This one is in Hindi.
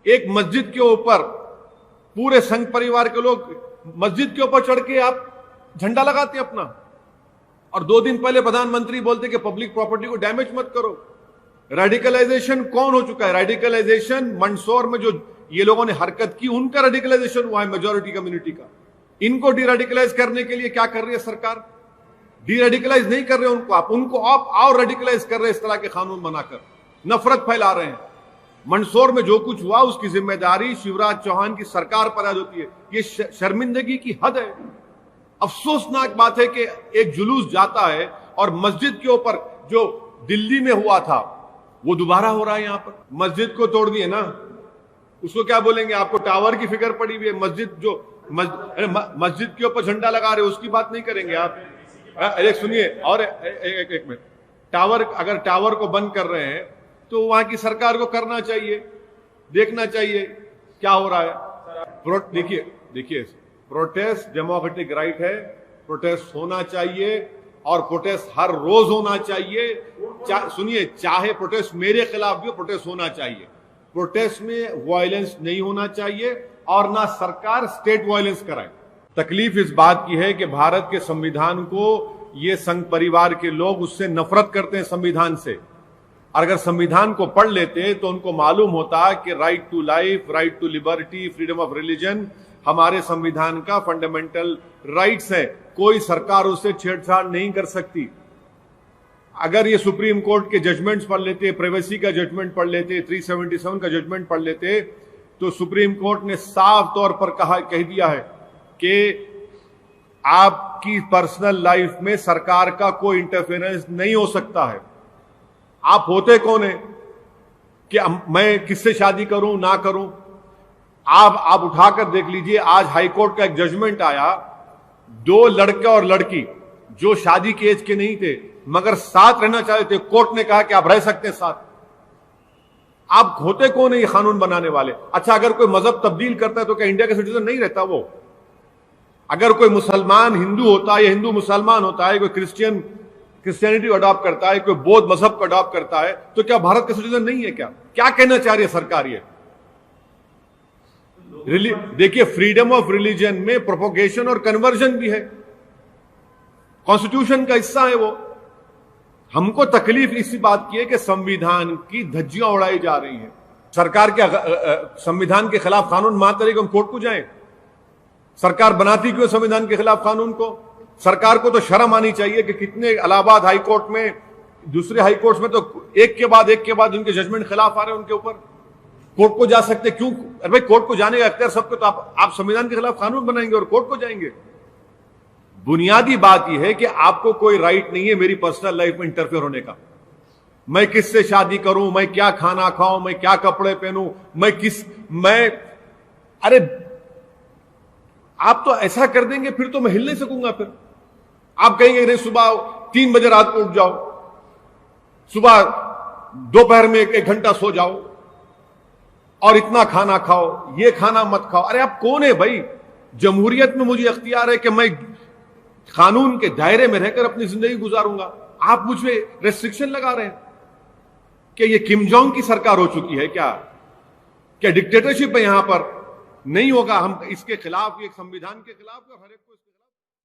एक मस्जिद के ऊपर पूरे संघ परिवार के लोग मस्जिद के ऊपर चढ़ के आप झंडा लगाते अपना, और 2 दिन पहले प्रधानमंत्री बोलते कि पब्लिक प्रॉपर्टी को डैमेज मत करो। रेडिकलाइजेशन कौन हो चुका है? रेडिकलाइजेशन मंदसौर में जो ये लोगों ने हरकत की, उनका रेडिकलाइजेशन हुआ है मेजॉरिटी कम्युनिटी का। इनको डीरेडिकलाइज करने के लिए क्या कर रही है सरकार? डीरेडिकलाइज नहीं कर रहे उनको आप और रेडिकलाइज कर रहे हैं, इस तरह के कानून बनाकर नफरत फैला रहे हैं। मंदसौर में जो कुछ हुआ उसकी जिम्मेदारी शिवराज चौहान की सरकार पर आज होती है। ये शर्मिंदगी की हद है। अफसोसनाक बात है कि एक जुलूस जाता है और मस्जिद के ऊपर जो दिल्ली में हुआ था वो दोबारा हो रहा है। यहां पर मस्जिद को तोड़ दिए ना, उसको क्या बोलेंगे? आपको टावर की फिक्र पड़ी हुई है। मस्जिद के ऊपर झंडा लगा रहे हो, उसकी बात नहीं करेंगे आप? एक सुनिए, और एक मिनट, अगर टावर को बंद कर रहे हैं तो वहां की सरकार को करना चाहिए, देखना चाहिए क्या हो रहा है। देखिए प्रोटेस्ट डेमोक्रेटिक राइट है, प्रोटेस्ट होना चाहिए और प्रोटेस्ट हर रोज होना चाहिए। सुनिए, चाहे प्रोटेस्ट मेरे खिलाफ भी हो, प्रोटेस्ट होना चाहिए। प्रोटेस्ट में वायलेंस नहीं होना चाहिए और ना सरकार स्टेट वायलेंस कराए। तकलीफ इस बात की है कि भारत के संविधान को ये संघ परिवार के लोग उससे नफरत करते हैं, संविधान से। अगर संविधान को पढ़ लेते तो उनको मालूम होता कि right to life, right to liberty, freedom of religion हमारे संविधान का फंडामेंटल राइट्स है। कोई सरकार उससे छेड़छाड़ नहीं कर सकती। अगर ये सुप्रीम कोर्ट के जजमेंट्स पढ़ लेते, प्राइवेसी का जजमेंट पढ़ लेते, 377 का जजमेंट पढ़ लेते, तो सुप्रीम कोर्ट ने साफ तौर पर कह दिया है कि आपकी पर्सनल लाइफ में सरकार का कोई इंटरफेरेंस नहीं हो सकता है। आप होते कौन है कि मैं किससे शादी करूं ना करूं? आप उठाकर देख लीजिए, आज हाईकोर्ट का एक जजमेंट आया, 2 लड़के और लड़की जो शादी के एज के नहीं थे मगर साथ रहना चाहते थे, कोर्ट ने कहा कि आप रह सकते हैं साथ। आप होते कौन है ये कानून बनाने वाले? अच्छा, अगर कोई मजहब तब्दील करता है तो क्या इंडिया का सिटीजन नहीं रहता वो? अगर कोई मुसलमान हिंदू होता है या हिंदू मुसलमान होता है, कोई क्रिश्चियनिटी अडॉप्ट करता है, कोई बौद्ध मजहब को अडॉप्ट करता है, तो क्या भारत का सिटीजन नहीं है? क्या कहना चाह रही है सरकार? ये देखिए, फ्रीडम ऑफ रिलीजन में प्रोपोगेशन और कन्वर्जन भी है, कॉन्स्टिट्यूशन का हिस्सा है वो। हमको तकलीफ इसी बात की है कि संविधान की धज्जियां उड़ाई जा रही हैं। सरकार के संविधान के खिलाफ कानून मानते रहे कि हम कोर्ट को जाएं। सरकार बनाती क्यों संविधान के खिलाफ कानून को? सरकार को तो शर्म आनी चाहिए कि कितने इलाहाबाद हाई कोर्ट में, दूसरे हाई कोर्ट में तो एक के बाद उनके जजमेंट खिलाफ आ रहे हैं उनके ऊपर। कोर्ट को जा सकते क्यों? अरे भाई, कोर्ट को जाने का अख्तियार सबको, तो आप संविधान के खिलाफ कानून बनाएंगे और कोर्ट को जाएंगे? बुनियादी बात यह है कि आपको कोई राइट नहीं है मेरी पर्सनल लाइफ में इंटरफेयर होने का। मैं किससे शादी करूं, मैं क्या खाना खाऊं, मैं क्या कपड़े पहनूं, अरे आप तो ऐसा कर देंगे फिर तो मैं हिल नहीं सकूंगा। फिर आप कहेंगे नहीं, सुबह 3 बजे रात को उठ जाओ, सुबह दोपहर में 1 घंटा सो जाओ और इतना खाना खाओ, ये खाना मत खाओ। अरे आप कौन है भाई? जमहूरियत में मुझे अख्तियार है कि मैं कानून के दायरे में रहकर अपनी जिंदगी गुजारूंगा। आप मुझ पे रेस्ट्रिक्शन लगा रहे हैं। क्या ये किम जोंग की सरकार हो चुकी है? क्या डिक्टेटरशिप है यहां पर? नहीं होगा। हम इसके खिलाफ, एक संविधान के खिलाफ हर एक को